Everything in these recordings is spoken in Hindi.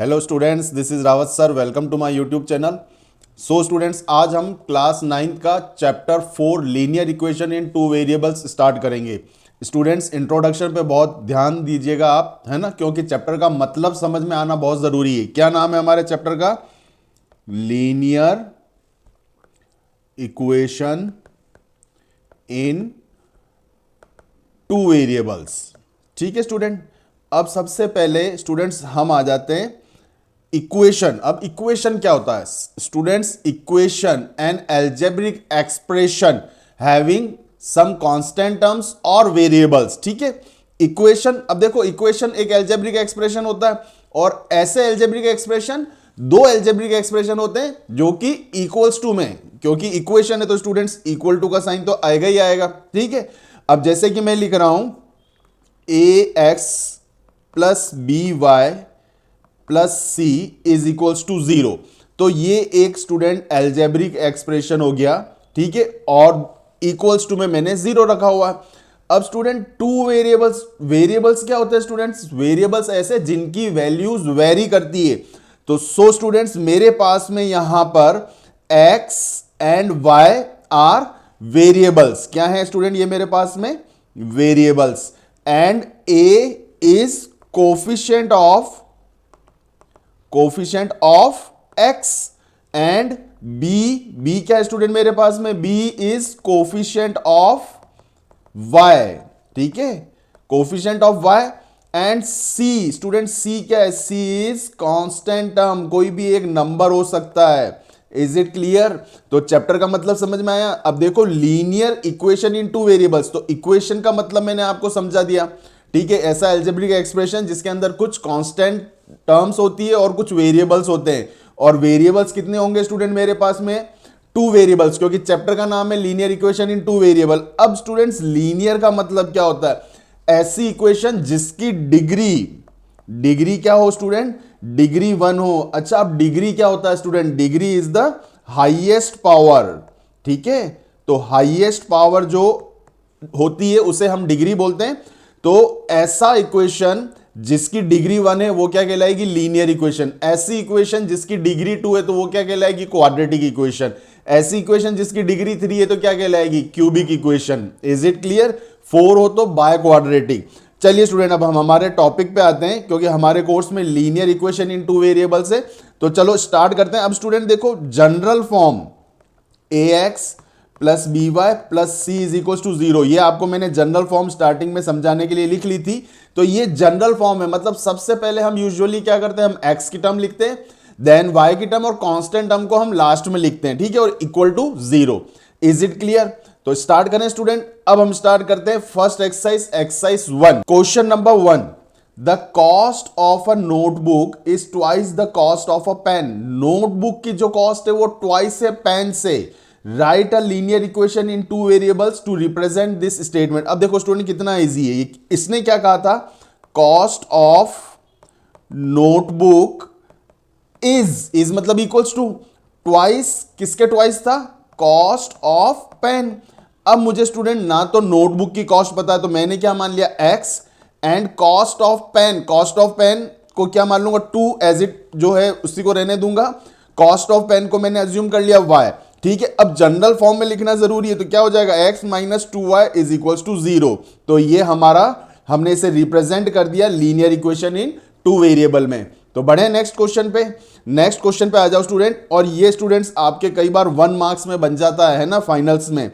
Hello students, this is Rawat sir. Welcome to my YouTube channel. So students, आज हम क्लास 9th का chapter 4 linear equation in two variables start करेंगे। स्टूडेंट्स, इंट्रोडक्शन पे बहुत ध्यान दीजिएगा आप, है ना, क्योंकि चैप्टर का मतलब समझ में आना बहुत ज़रूरी है। क्या नाम है हमारे चैप्टर का? Linear equation in two variables. ठीक है स्टूडेंट। अब सबसे पहले स्टूडेंट्स हम आ जाते हैं इक्वेशन। अब इक्वेशन क्या होता है students? Equation an algebraic expression having some constant terms और वेरिएबल्स। ठीक है, इक्वेशन। अब देखो, इक्वेशन एक एल्जेब्रिक एक्सप्रेशन होता है और ऐसे एल्जेब्रिक एक्सप्रेशन दो एल्जेब्रिक एक्सप्रेशन होते हैं जो कि इक्वल्स टू में, क्योंकि इक्वेशन है तो स्टूडेंट्स इक्वल टू का साइन तो आएगा ही आएगा। ठीक है, अब जैसे कि मैं लिख रहा हूं A x plus B y plus C is equals to 0, तो ये एक स्टूडेंट एल्जेब्रिक एक्सप्रेशन हो गया। ठीक है, और इक्वल्स टू में मैंने 0 रखा हुआ है। अब स्टूडेंट टू वेरिएबल्स, वेरिएबल्स क्या होते हैं स्टूडेंट्स? वेरिएबल्स ऐसे जिनकी वैल्यूज वेरी करती है। तो सो स्टूडेंट्स, मेरे पास में यहां पर x and y are variables. क्या है स्टूडेंट? ये मेरे पास में variables. And a is coefficient of x and b क्या है स्टूडेंट मेरे पास में? b is coefficient of y। ठीक है, coefficient of y। And c student, c क्या है? c इज कांस्टेंट टर्म, कोई भी एक नंबर हो सकता है। Is it clear? तो चैप्टर का मतलब समझ में आया। अब देखो, linear equation in two variables, तो इक्वेशन का मतलब मैंने आपको समझा दिया। ठीक है, ऐसा एल्जेब्रिक एक्सप्रेशन जिसके अंदर कुछ कांस्टेंट टर्म्स होती है और कुछ वेरिएबल्स होते हैं। और वेरिएबल्स कितने होंगे स्टूडेंट मेरे पास में? टू वेरिएबल्स, क्योंकि चैप्टर का नाम है linear equation in two variable. अब स्टूडेंट्स, लीनियर का मतलब क्या होता है? ऐसी इक्वेशन जिसकी डिग्री क्या हो स्टूडेंट? डिग्री 1 हो। अच्छा, अब डिग्री क्या होता है student? Degree is the highest power. ठीक है, तो हाईएस्ट पावर जो होती है उसे हम डिग्री बोलते हैं। तो ऐसा इक्वेशन जिसकी डिग्री 1 है वो क्या कहलाएगी? Linear equation. ऐसी इक्वेशन जिसकी डिग्री 2 है तो वो क्या कहलाएगी? Quadratic equation. ऐसी इक्वेशन जिसकी डिग्री 3 है तो क्या कहलाएगी? Cubic equation. Is it clear? 4 हो तो बाय क्वाड्रेटिक। चलिए स्टूडेंट, अब हम हमारे टॉपिक पे आते हैं, क्योंकि हमारे कोर्स में linear equation in two variables है। तो चलो स्टार्ट करते हैं। अब स्टूडेंट देखो, general form ax plus B y plus C is equal to 0, ये आपको मैंने जनरल फॉर्म स्टार्टिंग में समझाने के लिए लिख ली थी। तो ये जनरल फॉर्म है, मतलब सबसे पहले हम यूजुअली क्या करते हैं? हम x की टर्म लिखते हैं, देन y की टर्म और कांस्टेंट टर्म को हम लास्ट में लिखते हैं। ठीक है, और equal to 0। Is it clear? तो स्टार्ट करें स्टूडेंट। अब हम स्टार्ट करते हैं first exercise 1। Question number 1, the cost of a notebook is twice the cost of a pen. Notebook की जो कॉस्ट है वो ट्वाइस है पेन से। Write a linear equation in two variables to represent this statement. अब देखो स्टूडेंट, कितना इजी है। इसने क्या कहा था? कॉस्ट ऑफ नोटबुक इज मतलब इक्वल्स टू ट्वाइस। किसके ट्वाइस था? Cost of pen. अब मुझे स्टूडेंट ना तो नोटबुक की कॉस्ट पता है, तो मैंने क्या मान लिया? x and cost of pen. Cost of pen को क्या मान लूंगा? 2 एज इट जो है उसी को रहने दूंगा। कॉस्ट ऑफ पेन को मैंने अज्यूम कर लिया y। ठीक है, अब जनरल फॉर्म में लिखना जरूरी है, तो क्या हो जाएगा? x minus 2y is equal to 0। तो ये हमारा, हमने इसे रिप्रेजेंट कर दिया linear equation in two variable में। तो बढ़े नेक्स्ट क्वेश्चन पे। नेक्स्ट क्वेश्चन पे आ जाओ स्टूडेंट। और ये स्टूडेंट्स आपके कई बार 1 मार्क्स में बन जाता है ना, फाइनल्स में।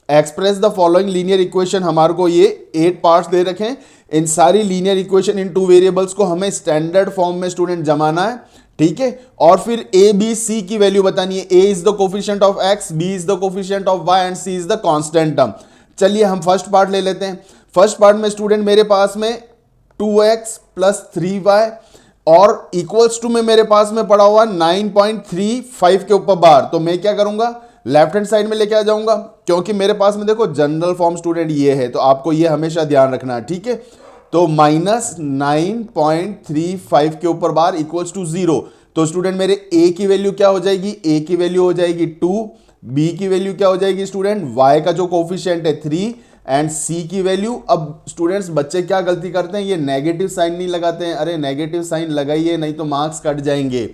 Express the following linear equation. हमारे को ये 8 पार्ट्स दे रखे हैं। इन सारी linear equation in two variables को हमें स्टैंडर्ड फॉर्म में स्टूडेंट जमाना है। ठीक है, और फिर a b c की वैल्यू बतानी है। a is the coefficient of x, b is the coefficient of y and c is the constant term. चलिए हम फर्स्ट पार्ट ले लेते हैं। फर्स्ट पार्ट में स्टूडेंट मेरे पास में 2x प्लस 3y और इक्वल्स टू में मेरे पास में पड़ा हुआ 9.35 के ऊपर बार। तो मैं क्या करूंगा? लेफ्ट हैंड साइड में लेके आ जाऊंगा, क्योंकि मेरे पास में देखो जनरल फॉर्म स्टूडेंट ये है, तो आपको ये हमेशा ध्यान रखना है। ठीक है, तो माइनस 9.35 के ऊपर बार इक्वल्स टू 0। तो स्टूडेंट मेरे a की वैल्यू क्या हो जाएगी? a की वैल्यू हो जाएगी 2। b की वैल्यू क्या हो जाएगी स्टूडेंट? y का जो कोफिशिएंट है 3 एंड सी की वैल्यू। अब स्टूडेंट्स बच्चे क्या गलती करते हैं, ये नेगेटिव साइन नहीं लगाते हैं, अरे नेगेटिव साइन लगाइए नहीं तो मार्क्स कट जाएंगे।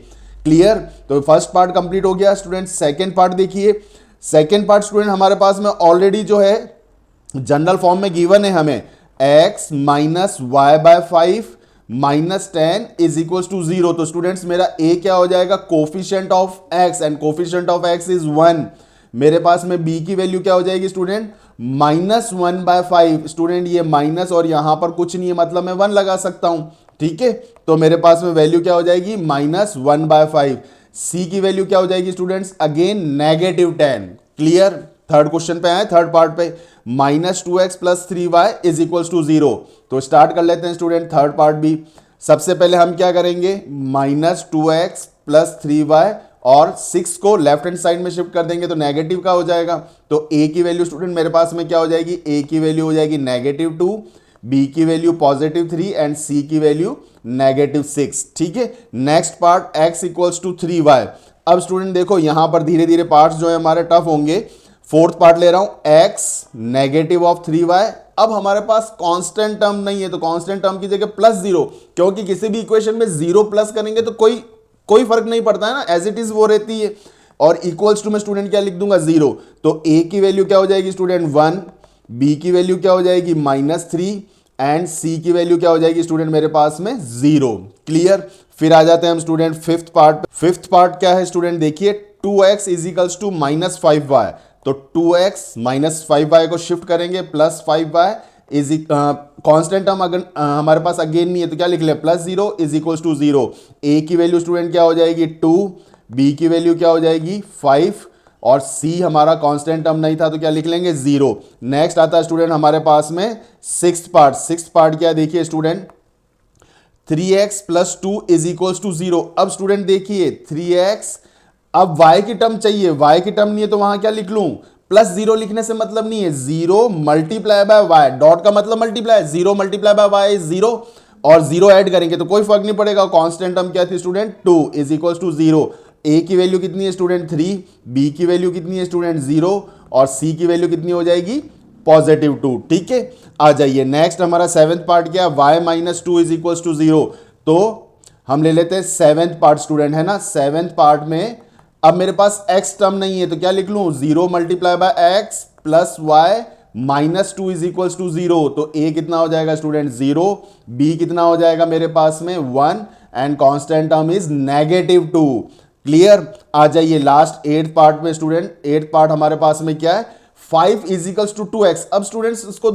क्लियर, तो फर्स्ट पार्ट कंप्लीट हो गया स्टूडेंट। सेकेंड पार्ट देखिए, सेकेंड पार्ट स्टूडेंट हमारे पास में ऑलरेडी जो है जनरल फॉर्म में गिवन है हमें, x minus y by 5 minus 10 is equal to 0। तो स्टूडेंट्स मेरा a क्या हो जाएगा, coefficient of x, and coefficient of x is 1। मेरे पास में b की वैल्यू क्या हो जाएगी स्टूडेंट, -1/5। स्टूडेंट ये माइनस और यहां पर कुछ नहीं है, मतलब मैं 1 लगा सकता हूं, ठीक है। तो मेरे पास में वैल्यू क्या हो जाएगी, -1/5। c की वैल्यू क्या हो जाएगी students, again -10। Clear, third question पे आए, थर्ड पार्ट पे, -2x + 3y is equal to 0। तो स्टार्ट कर लेते हैं स्टूडेंट थर्ड पार्ट भी। सबसे पहले हम क्या करेंगे, -2x + 3y और 6 को लेफ्ट हैंड साइड में शिफ्ट कर देंगे तो नेगेटिव का हो जाएगा। तो a की वैल्यू स्टूडेंट मेरे पास में क्या हो जाएगी, a की वैल्यू हो जाएगी -2, b की वैल्यू +3 एंड c की वैल्यू -6। ठीक है, नेक्स्ट पार्ट x = 3y। अब स्टूडेंट देखो यहां पर धीरे धीरे पार्ट्स जो है हमारे टफ होंगे। फोर्थ पार्ट ले रहा हूं, x -3y। अब हमारे पास कांस्टेंट टर्म नहीं है तो कांस्टेंट टर्म की जगह +0, क्योंकि किसी भी इक्वेशन में 0 प्लस करेंगे तो कोई फर्क नहीं पड़ता है ना, एज इट इज वो रहती है। और इक्वल्स टू में स्टूडेंट क्या लिख दूंगा, 0। तो a की वैल्यू क्या हो जाएगी स्टूडेंट 1, b की वैल्यू क्या हो जाएगी -3 एंड c की वैल्यू क्या हो जाएगी स्टूडेंट मेरे पास में 0। क्लियर, फिर आ जाते हैं हम student fifth part. Fifth part क्या है स्टूडेंट, देखिए 2x = -5y। तो 2x -5y को शिफ्ट करेंगे, +5y इज कांस्टेंट टर्म अगर हमारे पास अगेन नहीं है तो क्या लिख ले, +0 इज इक्वल टू 0। a की वैल्यू स्टूडेंट क्या हो जाएगी 2, b की वैल्यू क्या हो जाएगी 5 और c हमारा कांस्टेंट टर्म नहीं था तो क्या लिख लेंगे 0। नेक्स्ट आता है स्टूडेंट हमारे पास में सिक्स्थ पार्ट। सिक्स्थ पार्ट क्या देखिए student, 3x + 2 is equal to 0। अब स्टूडेंट देखिए 3x, अब y की टर्म चाहिए, y की टर्म नहीं है तो वहां क्या लिख लूं, +0 लिखने से मतलब नहीं है, 0 मल्टीप्लाई बाय y, डॉट का मतलब multiply, 0 multiply bye y is 0 और 0 ऐड करेंगे तो कोई फर्क नहीं पड़ेगा। कांस्टेंट टर्म क्या थी student 2 is equal to 0। a की वैल्यू कितनी है स्टूडेंट 3, b की वैल्यू कितनी है स्टूडेंट 0 और c की वैल्यू कितनी हो जाएगी +2। ठीक है, आ जाइए नेक्स्ट हमारा सेवेंथ पार्ट क्या है, y - 2 इज इक्वल टू 0। तो हम ले लेते हैं सेवेंथ पार्ट स्टूडेंट, है ना। सेवेंथ पार्ट में अब मेरे पास x टर्म नहीं है तो क्या लिख लूं, 0 multiply by x + y -2 is equal to 0। तो a कितना हो जाएगा स्टूडेंट 0, b कितना हो जाएगा मेरे पास में 1 and constant term is -2। Clear, आ जाइए लास्ट एट्थ पार्ट में स्टूडेंट। एट्थ पार्ट हमारे पास में क्या है, 5 = 2x। अब स्टूडेंट्स इसको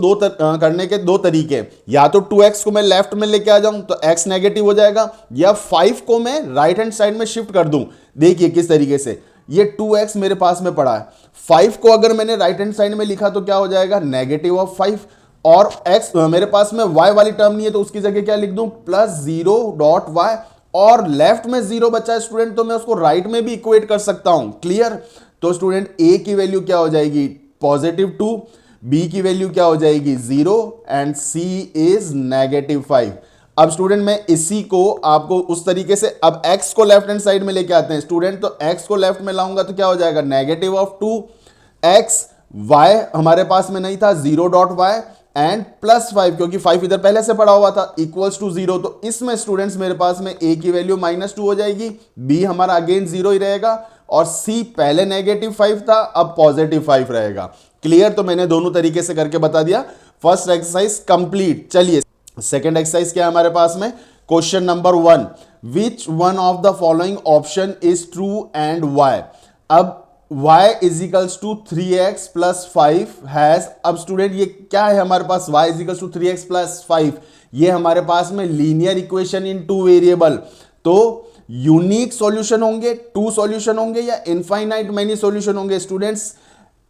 करने के दो तरीके, या तो 2x को मैं लेफ्ट में लेके आ जाऊं तो x नेगेटिव हो जाएगा, या 5 को मैं राइट हैंड साइड में शिफ्ट कर दूं। देखिए किस तरीके से, ये 2x मेरे पास में पड़ा है, 5 को अगर मैंने राइट हैंड साइड में लिखा तो क्या हो जाएगा -5, और x मेरे पास में y वाली टर्म नहीं है तो उसकी जगह क्या लिख दूं +0.y, और लेफ्ट में 0 बचा है स्टूडेंट तो मैं उसको राइट में भी इक्वेट कर सकता हूं। क्लियर, तो स्टूडेंट a की वैल्यू क्या हो जाएगी +2, b की वैल्यू क्या हो जाएगी 0 एंड c इज -5। अब स्टूडेंट मैं इसी को आपको उस तरीके से, अब x को लेफ्ट हैंड साइड में लेके आते हैं स्टूडेंट। तो x को लेफ्ट में लाऊंगा तो क्या हो जाएगा -2x, y हमारे पास में नहीं था 0.y एंड +5 क्योंकि 5 इधर पहले से पड़ा हुआ था इक्वल्स टू 0। तो इसमें स्टूडेंट्स मेरे पास में a की वैल्यू -2 हो जाएगी, b हमारा अगेन 0 ही रहेगा और c पहले -5 था अब +5 रहेगा। क्लियर, तो मैंने दोनों तरीके से करके बता दिया। First exercise complete. चलिए सेकंड एक्सरसाइज क्या है हमारे पास में, question number 1, which one of the following option is true and y. अब y = 3x + 5 हैज, अब स्टूडेंट ये क्या है हमारे पास, y = 3x + 5, ये हमारे पास में लीनियर इक्वेशन इन 2 वेरिएबल। तो यूनिक सॉल्यूशन होंगे, 2 सॉल्यूशन होंगे, या इनफाइनाइट मेनी सॉल्यूशन होंगे स्टूडेंट्स।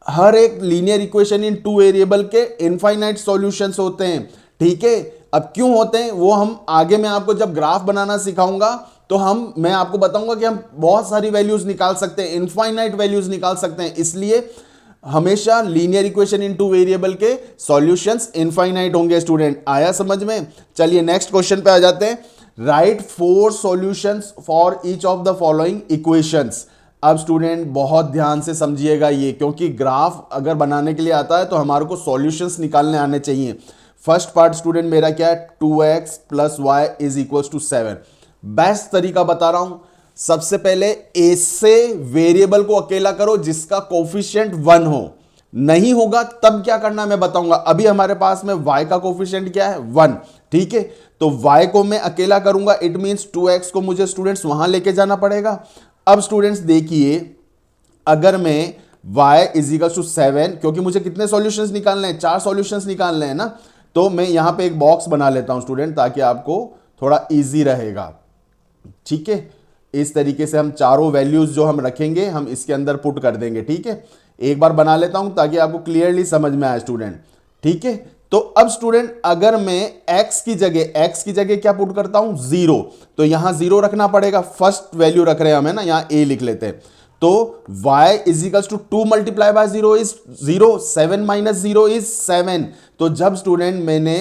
हर एक लीनियर इक्वेशन इन 2 वेरिएबल के इनफाइनाइट सॉल्यूशंस होते हैं। ठीक है, अब क्यों होते हैं वो हम आगे मैं आपको जब ग्राफ बनाना सिखाऊंगा तो मैं आपको बताऊंगा कि हम बहुत सारी वैल्यूज निकाल सकते हैं, इनफाइनाइट वैल्यूज निकाल सकते हैं। इसलिए हमेशा लीनियर इक्वेशन इन 2 वेरिएबल के सॉल्यूशंस इनफाइनाइट होंगे स्टूडेंट। आया समझ में। चलिए नेक्स्ट क्वेश्चन पे आ जाते हैं। Right 4 solutions for each of the following equations. अब स्टूडेंट बहुत ध्यान से समझिएगा ये, क्योंकि ग्राफ अगर बनाने के लिए आता है तो हमारे को सॉल्यूशंस निकालने आने चाहिए। फर्स्ट पार्ट स्टूडेंट मेरा क्या है, 2x plus y is equal to 7। Best तरीका बता रहा हूं, सबसे पहले ऐसे वेरिएबल को अकेला करो जिसका कोफिशिएंट 1 हो। नहीं होगा तब क्या करना मैं बताऊंगा। अभी हमारे पास में y का कोफिशिएंट क्या है, 1। ठीक है, तो y को मैं अकेला करूंगा, इट मींस 2x को मुझे स्टूडेंट्स वहां लेके जाना पड़ेगा। अब स्टूडेंट्स देखिए, अगर मैं y इज इक्वल टू 7, क्योंकि मुझे कितने सॉल्यूशंस निकालने हैं, 4 सॉल्यूशंस निकालने हैं ना, तो मैं यहां पे एक बॉक्स बना लेता हूं स्टूडेंट, ताकि आपको थोड़ा इजी रहेगा। ठीक है, इस तरीके से हम चारों वैल्यूज जो हम रखेंगे हम इसके अंदर पुट कर देंगे। ठीक है, एक बार बना लेता हूं ताकि आपको क्लियरली समझ में आए स्टूडेंट। ठीक है, तो अब स्टूडेंट अगर मैं x की जगह क्या पुट करता हूं, 0, तो यहां 0 रखना पड़ेगा। फर्स्ट वैल्यू रख रहे हैं हमें ना, यहां a लिख लेते हैं। तो y is equal to 2 multiply by 0 is 0, 7 minus 0 is 7। तो जब स्टूडेंट मैंने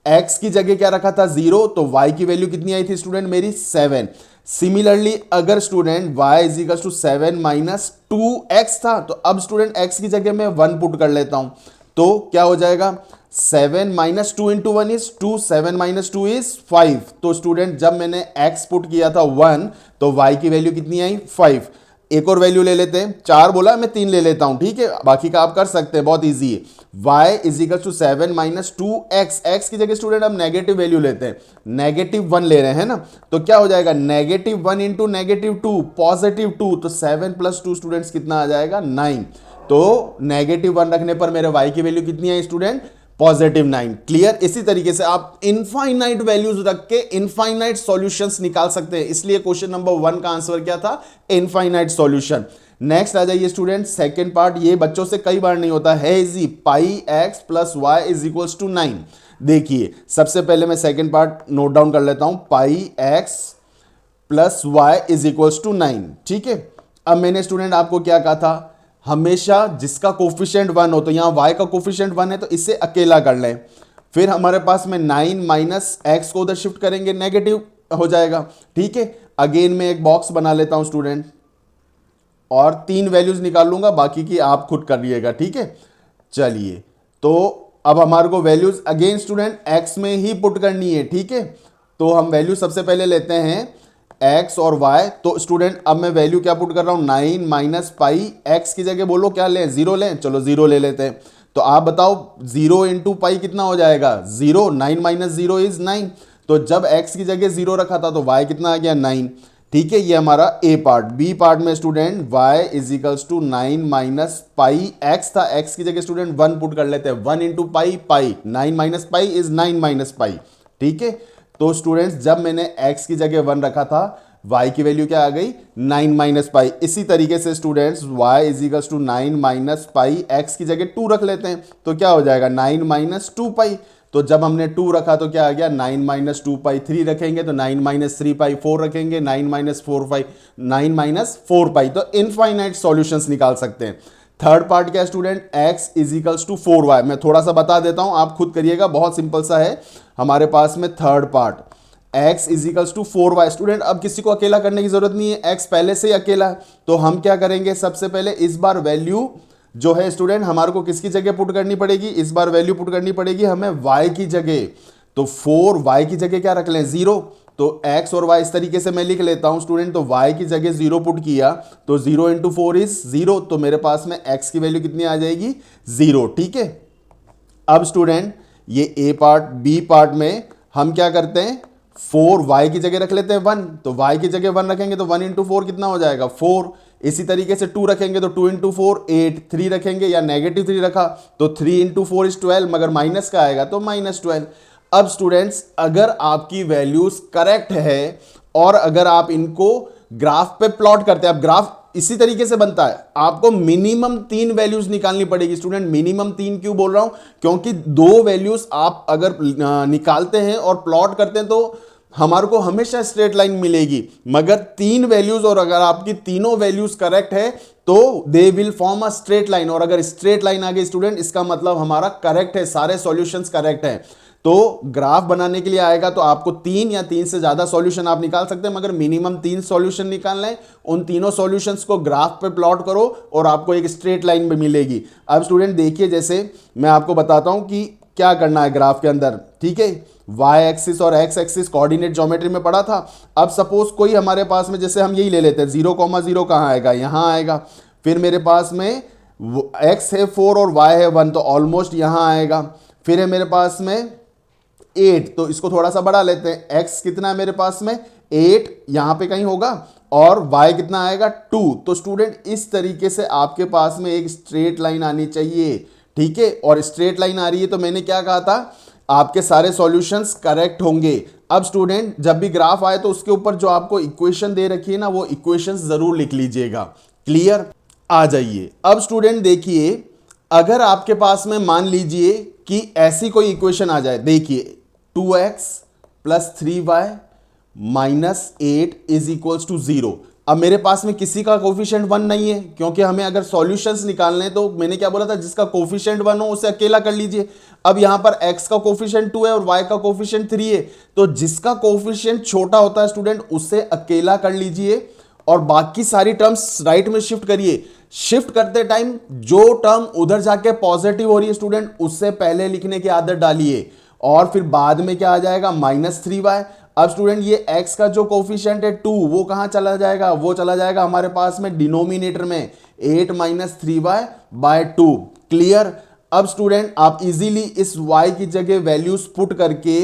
x की जगह क्या रखा था, 0, तो y की वैल्यू कितनी आई थी स्टूडेंट मेरी, 7। सिमिलरली अगर student y is equal to 7 minus 2x था, तो अब स्टूडेंट x की जगह मैं 1 पुट कर लेता हूं, तो क्या हो जाएगा, 7 minus 2 into 1 is 2, 7 minus 2 is 5। तो स्टूडेंट जब मैंने x पुट किया था 1, तो y की वैल्यू कितनी आई, 5। एक और वैल्यू ले लेते हैं, 4 बोला मैं 3 ले लेता हूं। ठीक है, बाकी का आप कर सकते हैं, बहुत इजी है। y is equal to 7 minus 2x, x की जगह स्टूडेंट हम नेगेटिव वैल्यू लेते हैं, -1 ले रहे हैं ना, तो क्या हो जाएगा, -1 इंटू -2 +2, तो 7 प्लस 2 स्टूडेंट्स कितना आ जाएगा, 9। तो -1 रखने पर मेरे y की वैल्यू कितनी है स्टूडेंट, +9। क्लियर। इसी तरीके से आप इनफाइनाइट वैल्यूज रख के इनफाइनाइट सॉल्यूशंस निकाल सकते हैं, इसलिए क्वेश्चन नंबर 1 का आंसर क्या था, इनफाइनाइट सॉल्यूशन। नेक्स्ट आ जाइए स्टूडेंट, सेकंड पार्ट, ये बच्चों से कई बार नहीं होता है easy, pi x plus y is equal to 9। देखिए सबसे पहले मैं सेकंड पार्ट नोट डाउन कर लेता हूं, pi x plus y is equal to 9। ठीक है, अब मैंने स्टूडेंट आपको क्या कहा था, हमेशा जिसका कोफिशिएंट 1 हो, तो यहां y का कोफिशिएंट 1 है तो इसे अकेला कर लें। फिर हमारे पास में 9 माइनस x को उधर शिफ्ट करेंगे, नेगेटिव हो जाएगा। ठीक है, अगेन मैं एक बॉक्स बना लेता हूं स्टूडेंट, और 3 वैल्यूज निकाल लूंगा, बाकी की आप खुद कर लिएगा। ठीक है, चलिए, तो अब हमारे को वैल्यूज अगेन स्टूडेंट x में ही पुट करनी है। ठीक है, तो हम वैल्यू सबसे पहले लेते हैं x और y। तो स्टूडेंट अब मैं वैल्यू क्या पुट कर रहा हूं, 9 माइनस पाई, x की जगह बोलो क्या लें, 0 लें, चलो 0 ले लेते हैं। तो आप बताओ 0 इंटू पाई कितना हो जाएगा, 0, 9 माइनस 0 इज 9। तो जब x की जगह 0 रखा था तो y कितना आ गया, 9। ठीक है, ये हमारा a पार्ट। b पार्ट में student y is equals to 9 minus pi, x था, x की जगह स्टूडेंट 1 पुट कर लेते हैं, 1 into pi, 9 minus pi is 9 minus पाई। ठीक है, तो स्टूडेंट्स जब मैंने x की जगह 1 रखा था, y की वैल्यू क्या आ गई, 9 माइनस पाई। इसी तरीके से students y is equals to 9 minus pi, x की जगह 2 रख लेते हैं, तो क्या हो जाएगा, 9 माइनस 2 पाई। तो जब हमने 2 रखा तो क्या आ गया, 9 माइनस 2 पाई। 3 रखेंगे तो 9 माइनस 3 पाई, 4 रखेंगे 9 माइनस 4 पाई, 9 माइनस 4 पाई। तो इनफाइनाइट सॉल्यूशंस निकाल सकते हैं। थर्ड पार्ट क्या है student, x is equals to 4y। मैं थोड़ा सा बता देता हूं, आप खुद करिएगा, बहुत सिंपल सा है। हमारे पास में third part x is equals to 4y। Student अब किसी को अकेला करने की जरूरत नहीं है, x पहले से ही अकेला है। तो हम क्या करेंगे, सबसे पहले इस बार वैल्यू जो है स्टूडेंट हमारे को किसकी जगह पुट करनी पड़ेगी, इस बार वैल्यू पुट करनी पड़ेगी हमें y की जगह। तो 4y की जगह क्या रख लें, 0। तो x और y इस तरीके से मैं लिख लेता हूं स्टूडेंट। तो y की जगह 0 पुट किया, तो 0 इंटू 4 इज 0। तो मेरे पास में x की वैल्यू कितनी आ जाएगी, 0। ठीक है, अब स्टूडेंट ये a पार्ट, b पार्ट में हम क्या करते हैं, 4y की जगह रख लेते हैं 1। तो y की जगह 1 रखेंगे तो 1 इंटू 4 कितना हो जाएगा, 4। इसी तरीके से 2 रखेंगे तो 2 इंटू 4 8। 3 रखेंगे या नेगेटिव 3 रखा तो 3 इंटू 4 इज 12, मगर माइनस का आएगा तो -12। अब स्टूडेंट्स अगर आपकी वैल्यूज करेक्ट है और अगर आप इनको ग्राफ पे प्लॉट करते हैं, अब ग्राफ इसी तरीके से बनता है, आपको मिनिमम 3 वैल्यूज निकालनी पड़ेगी स्टूडेंट। मिनिमम 3 क्यों बोल रहा हूं, क्योंकि 2 वैल्यूज आप अगर निकालते हैं और प्लॉट करते हैं तो हमारे को हमेशा स्ट्रेट लाइन मिलेगी, मगर 3 वैल्यूज और अगर आपकी तीनों वैल्यूज करेक्ट है तो they will form a straight line. और अगर स्ट्रेट लाइन आ गई स्टूडेंट, इसका मतलब हमारा करेक्ट है, सारे सॉल्यूशंस करेक्ट हैं। तो ग्राफ बनाने के लिए आएगा तो आपको 3 या 3 से ज्यादा सॉल्यूशन आप निकाल सकते हैं, मगर मिनिमम 3 सॉल्यूशन निकालना है। उन तीनों सॉल्यूशंस को ग्राफ पे प्लॉट करो और आपको एक स्ट्रेट लाइन भी मिलेगी। अब स्टूडेंट देखिए, जैसे मैं आपको बताता हूं कि क्या करना है ग्राफ के अंदर, ठीक है। वाई एक्सिस और एक्स एक्सिस कोऑर्डिनेट ज्योमेट्री में पढ़ा था। अब सपोज कोई हमारे पास में, जैसे हम यही ले लेते हैं, 0,0 कहाँ आएगा, यहां आएगा। फिर मेरे पास में एक्स है 4 और वाई है 1, तो ऑलमोस्ट यहां आएगा। फिर है मेरे पास में 8, तो इसको थोड़ा सा बढ़ा लेते हैं। x कितना है मेरे पास में 8, यहां पे कहीं होगा, और y कितना आएगा 2। तो स्टूडेंट इस तरीके से आपके पास में एक स्ट्रेट लाइन आनी चाहिए, ठीक है। और स्ट्रेट लाइन आ रही है तो मैंने क्या कहा था, आपके सारे सॉल्यूशंस करेक्ट होंगे। अब स्टूडेंट जब भी ग्राफ आए तो उसके ऊपर जो आपको इक्वेशन दे रखी है ना, वो इक्वेशंस जरूर लिख लीजिएगा। क्लियर, आ जाइए। अब स्टूडेंट देखिए, अगर आपके पास में मान लीजिए कि ऐसी कोई इक्वेशन आ जाए, देखिए 2x plus 3y minus 8 is equals to 0। अब मेरे पास में किसी का कोफिशिएंट 1 नहीं है, क्योंकि हमें अगर सॉल्यूशंस निकालने तो मैंने क्या बोला था, जिसका कोफिशिएंट 1 हो उसे अकेला कर लीजिए। अब यहां पर x का कोफिशिएंट 2 है और y का कोफिशिएंट 3 है, तो जिसका कोफिशिएंट छोटा होता है स्टूडेंट उसे अकेला कर लीजिए और बाकी सारी टर्म्स राइट में शिफ्ट करिए। शिफ्ट करते टाइम जो टर्म उधर जाके पॉजिटिव हो रही है स्टूडेंट, उससे पहले लिखने की आदत डालिए, और फिर बाद में क्या आ जाएगा -3y। अब स्टूडेंट ये x का जो कोफिशिएंट है 2, वो कहां चला जाएगा, वो चला जाएगा हमारे पास में डिनोमिनेटर में 8 - 3y/2। क्लियर। अब स्टूडेंट आप इजीली इस y की जगह वैल्यूज पुट करके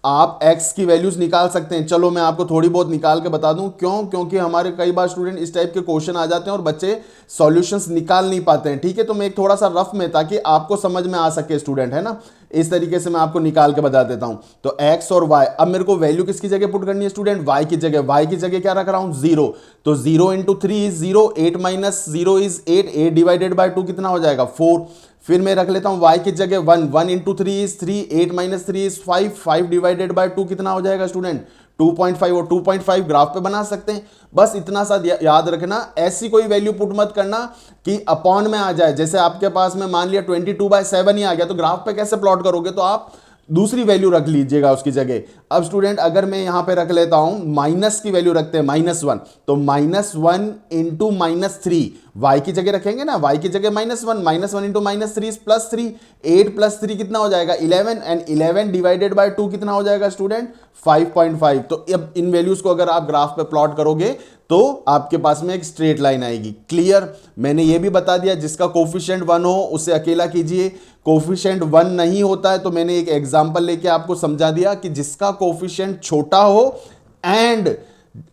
आप x की वैल्यूज निकाल सकते हैं। चलो मैं आपको थोड़ी बहुत निकाल के बता दूं, क्यों, क्योंकि हमारे कई बार स्टूडेंट इस टाइप के क्वेश्चन आ जाते हैं और बच्चे सॉल्यूशंस निकाल नहीं पाते हैं, ठीक है। तो मैं एक थोड़ा सा रफ में, ताकि आपको समझ में आ सके स्टूडेंट, है ना, इस तरीके से मैं आपको निकाल के बता देता हूं। तो x और y, अब मेरे को वैल्यू किसकी जगह पुट करनी है स्टूडेंट, y की जगह। y की जगह क्या रख रहा हूं 0, तो 0 × 3 इज 0, 8 - 0 इज 8, 8 डिवाइडेड बाय 2 कितना हो जाएगा 4। फिर मैं रख लेता हूं y की जगह 1, 1 × 3 इज 3, 8 - 3 इज 5, 5 डिवाइडेड बाय 2 कितना हो जाएगा स्टूडेंट 2.5, और 2.5 ग्राफ पे बना सकते हैं। बस इतना सा याद रखना, ऐसी कोई वैल्यू पुट मत करना कि अपॉन में आ जाए। जैसे आपके पास में मान लिया 22/7 ही आ गया, तो ग्राफ पे कैसे प्लॉट करोगे, तो आप दूसरी वैल्यू रख लीजिएगा उसकी जगह। अब स्टूडेंट अगर मैं यहां पे रख लेता हूं, माइनस की वैल्यू रखते हैं -1, तो -1 × -3, y की जगह रखेंगे ना, y की जगह -1, -1 × -3 इज +3, 8 + 3 कितना हो जाएगा 11, एंड 11 डिवाइडेड बाय 2 कितना हो जाएगा स्टूडेंट 5.5। तो अब इन वैल्यूज को अगर आप ग्राफ पे प्लॉट करोगे तो आपके पास में एक स्ट्रेट लाइन आएगी। क्लियर। मैंने ये भी बता दिया, जिसका कोफिशिएंट 1 हो उसे अकेला कीजिए, कोफिशिएंट 1 नहीं होता है तो मैंने एक एग्जांपल लेके आपको समझा दिया कि जिसका कोफिशिएंट छोटा हो, एंड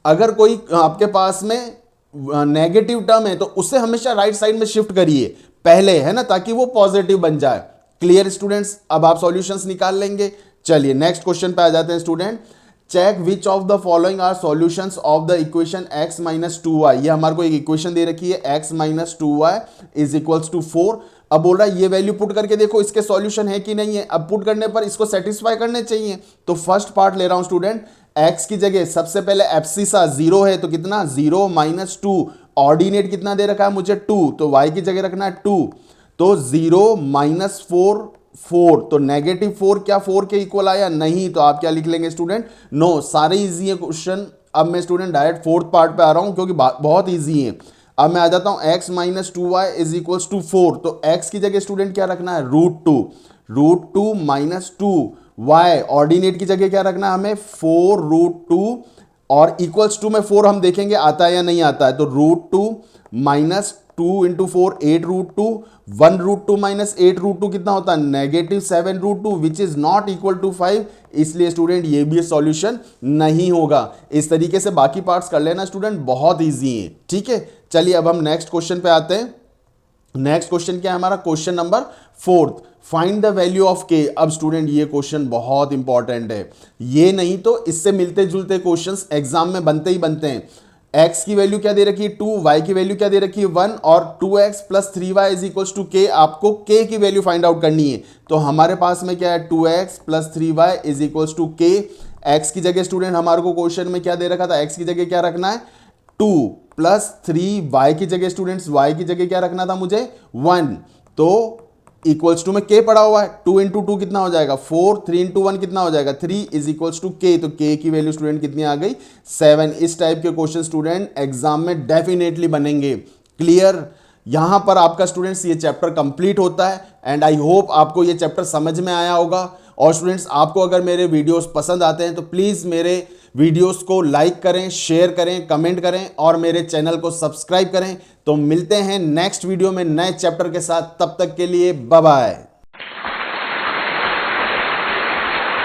अगर कोई आपके पास में नेगेटिव टर्म है तो उसे हमेशा राइट साइड में शिफ्ट करिए पहले, है ना, ताकि वो पॉजिटिव बन जाए। क्लियर स्टूडेंट्स, अब आप सॉल्यूशंस निकाल लेंगे। चलिए नेक्स्ट क्वेश्चन पे आ जाते हैं student. Check which of the following are solutions of the equation x - 2y। ये हमारे को एक इक्वेशन दे रखी है, x - 2y is equals to 4। अब बोल रहा है ये वैल्यू पुट करके देखो इसके सॉल्यूशन है कि नहीं है। अब पुट करने पर इसको सेटिस्फाई करने चाहिए, तो फर्स्ट पार्ट ले रहा हूं स्टूडेंट। x की जगह सबसे पहले एब्सिसा 0 है, तो कितना 0 - 2, ऑर्डिनेट कितना दे रखा है मुझे 2, तो y की जगह रखना है 2, तो 0 - 4 4, तो -4 क्या 4 के इक्वल आया नहीं, तो आप क्या लिख लेंगे स्टूडेंट नो। सारे इजी है क्वेश्चन। अब मैं स्टूडेंट डायरेक्ट फोर्थ पार्ट पे आ रहा हूं क्योंकि बहुत इजी है। अब मैं आ जाता हूं x - 2y is equals to 4, तो x की जगह स्टूडेंट क्या रखना है √2, √2 - 2y, ऑर्डिनेट की जगह क्या रखना है हमें 4 √2, और इक्वल्स टू में 4 हम देखेंगे आता है या नहीं आता है, तो √2 - 2 × 4 8 √2, 1 √2 - 8 √2 कितना होता है -7 √2, which is not equal to 5। इसलिए स्टूडेंट ये भी सॉल्यूशन नहीं होगा। इस तरीके से बाकी पार्ट्स कर लेना स्टूडेंट, बहुत इजी है, ठीक है। चलिए अब हम नेक्स्ट क्वेश्चन पे आते हैं। नेक्स्ट क्वेश्चन क्या है हमारा, question number 4, find the value of k। अब स्टूडेंट ये क्वेश्चन बहुत इंपॉर्टेंट है, ये नहीं तो इससे मिलते जुलते क्वेश्चंस एग्जाम में बनते ही बनते हैं। x की वैल्यू क्या दे रखी है 2, y की वैल्यू क्या दे रखी है 1, और 2x + 3y is equals to k। आपको k की वैल्यू फाइंड आउट करनी है, तो हमारे पास में क्या है 2x + 3y is equals to k। x की जगह स्टूडेंट हमारे को क्वेश्चन में क्या दे रखा था, x की जगह क्या रखना है 2 + 3, y की जगह स्टूडेंट्स y की जगह क्या रखना था मुझे 1, तो इक्वल्स टू में k पड़ा हुआ है, 2 इंटू 2 कितना हो जाएगा 4, 3 इंटू 1 कितना हो जाएगा 3 इज इक्वल्स टू k, तो k की वैल्यू स्टूडेंट कितनी आ गई 7। इस टाइप के क्वेश्चन स्टूडेंट एग्जाम में डेफिनेटली बनेंगे। क्लियर? यहां पर आपका स्टूडेंट्स ये चैप्टर कंप्लीट होता है एंड आई होप आपको ये चैप्टर समझ में आया होगा। और स्टूडेंट्स आपको अगर मेरे वीडियोस पसंद आते हैं तो प्लीज मेरे वीडियोस को लाइक करें, शेयर करें, कमेंट करें और मेरे चैनल को सब्सक्राइब करें। तो मिलते हैं नेक्स्ट वीडियो में नए चैप्टर के साथ, तब तक के लिए बाय बाय।